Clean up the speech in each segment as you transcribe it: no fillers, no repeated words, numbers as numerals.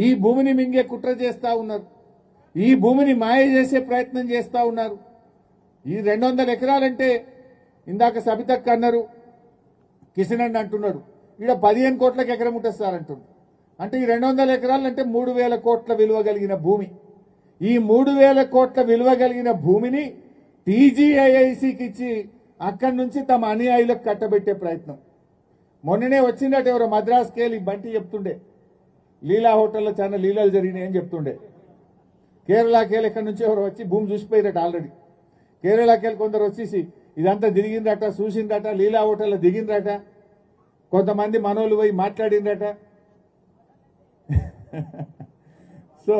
ఈ భూమిని మింగే కుట్ర చేస్తా ఉన్నారు. ఈ భూమిని మాయ చేసే ప్రయత్నం చేస్తా ఉన్నారు. ఈ 200 ఎకరాలంటే ఇందాక సబితక్క అన్నారు, కిషన్ అన్న అంటున్నాడు ఇక్కడ 15 కోట్లకు ఎకరం ఉంటుంది సార్ అంటున్నారు. అంటే ఈ 200 ఎకరాలంటే 3000 కోట్ల విలువ కలిగిన భూమి. ఈ 3000 కోట్ల విలువ కలిగిన భూమిని టీజీఐఐసికి ఇచ్చి అక్కడి నుంచి తమ అనుయాయులకు కట్టబెట్టే ప్రయత్నం. మొన్ననే వచ్చిందట ఎవరో మద్రాసుకి వెళ్ళి బంటి చెప్తుండే, లీలా హోటల్లో చాలా లీలాలు జరిగినాయని చెప్తుండే. కేరళకి వెళ్ళి ఎక్కడి నుంచి ఎవరు వచ్చి భూమి చూసిపోయినట్టు ఆల్రెడీ. కేరళకి వెళ్ళి కొందరు వచ్చేసి ఇదంతా దిగిందట, చూసిందట, లీలా హోటల్లో దిగిందట, కొంతమంది మనోళ్ళు పోయి మాట్లాడిందట. సో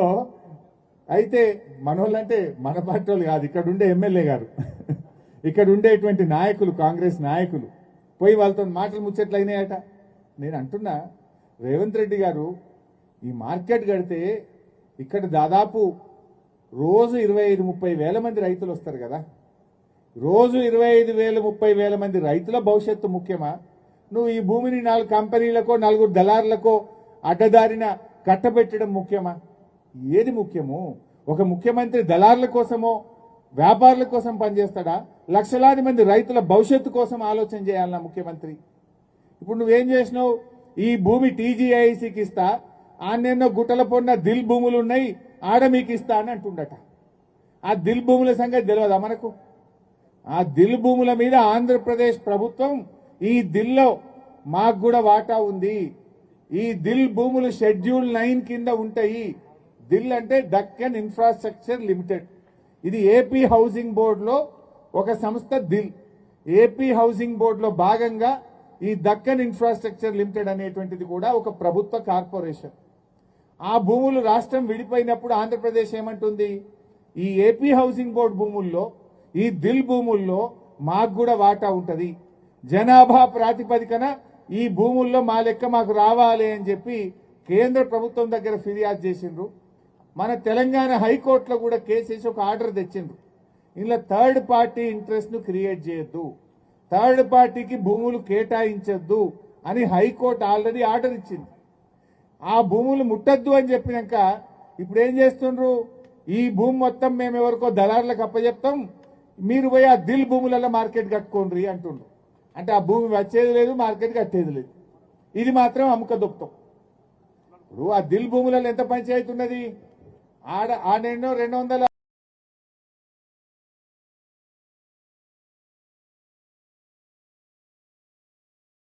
అయితే మనోళ్ళంటే మన పార్టీ వాళ్ళు కాదు, ఇక్కడ ఉండే ఎమ్మెల్యే గారు, ఇక్కడ ఉండేటువంటి నాయకులు, కాంగ్రెస్ నాయకులు పోయి వాళ్ళతో మాటలు ముచ్చట్లయినాయట. నేను అంటున్నా, రేవంత్ రెడ్డి గారు ఈ మార్కెట్ కడితే ఇక్కడ దాదాపు రోజు 25-30 వేల మంది రైతులు వస్తారు కదా. రోజు 25,000-30 వేల మంది రైతుల భవిష్యత్తు ముఖ్యమా? నువ్వు ఈ భూమిని 4 కంపెనీలకో 4 దళారులకో అడ్డదారిన కట్టబెట్టడం ముఖ్యమా? ఏది ముఖ్యము? ఒక ముఖ్యమంత్రి దళారుల కోసమో వ్యాపారుల కోసం పనిచేస్తాడా? లక్షలాది మంది రైతుల భవిష్యత్తు కోసం ఆలోచన చేయాలన్నా ముఖ్యమంత్రి? ఇప్పుడు నువ్వేం చేసినావు? ఈ భూమి టీజీఐసికి ఇస్తా, ఆన్నెన్నో గుట్టల పొన్న దిల్ భూములు ఉన్నాయి, ఆడ మీకు ఇస్తా అని అంటుండట. ఆ దిల్ భూముల సంగతి తెలియదా మనకు? ఆ దిల్ భూముల మీద ఆంధ్రప్రదేశ్ ప్రభుత్వం, ఈ దిల్లో మాకు కూడా వాటా ఉంది, ఈ దిల్ భూములు షెడ్యూల్ 9 కింద ఉంటాయి. దిల్ అంటే దక్కన్ ఇన్ఫ్రాస్ట్రక్చర్ లిమిటెడ్. ఇది ఏపీ హౌసింగ్ బోర్డులో ఒక సంస్థ. దిల్ ఏపీ హౌసింగ్ బోర్డులో భాగంగా ఈ దక్కన్ ఇన్ఫ్రాస్ట్రక్చర్ లిమిటెడ్ అనేటువంటిది కూడా ఒక ప్రభుత్వ కార్పొరేషన్. ఆ భూములు రాష్ట్రం విడిపోయినప్పుడు ఆంధ్రప్రదేశ్ ఏమంటుంది? ఈ ఏపీ హౌసింగ్ బోర్డు భూముల్లో, ఈ దిల్ భూముల్లో మాకు కూడా వాటా ఉంటది, జనాభా ప్రాతిపదికన ఈ భూముల్లో మా లెక్క మాకు రావాలి అని చెప్పి కేంద్ర ప్రభుత్వం దగ్గర ఫిర్యాదు చేసిండ్రు. మన తెలంగాణ హైకోర్టులో కూడా కేసు వేసి ఒక ఆర్డర్ తెచ్చిండ్రు. ఇలా థర్డ్ పార్టీ ఇంట్రెస్ట్ ను క్రియేట్ చేయొద్దు, థర్డ్ పార్టీకి భూములు కేటాయించొద్దు అని హైకోర్టు ఆల్రెడీ ఆర్డర్ ఇచ్చింది. ఆ భూములు ముట్టద్దు అని చెప్పినాక ఇప్పుడు ఏం చేస్తుండ్రు? ఈ భూమి మొత్తం మేము ఎవరికో దళారులకు అప్పచెప్తాం, మీరు పోయి ఆ దిల్ భూములలో మార్కెట్ కట్టుకోండి అంటుండ్రు. అంటే ఆ భూమి వచ్చేది లేదు, మార్కెట్ కట్టేది లేదు. ఇది మాత్రం అమ్ముక దొక్కుతాం. ఇప్పుడు ఆ దిల్ భూములలో ఎంత పంచాయతీ ఉన్నది? ఆడెన్నో 200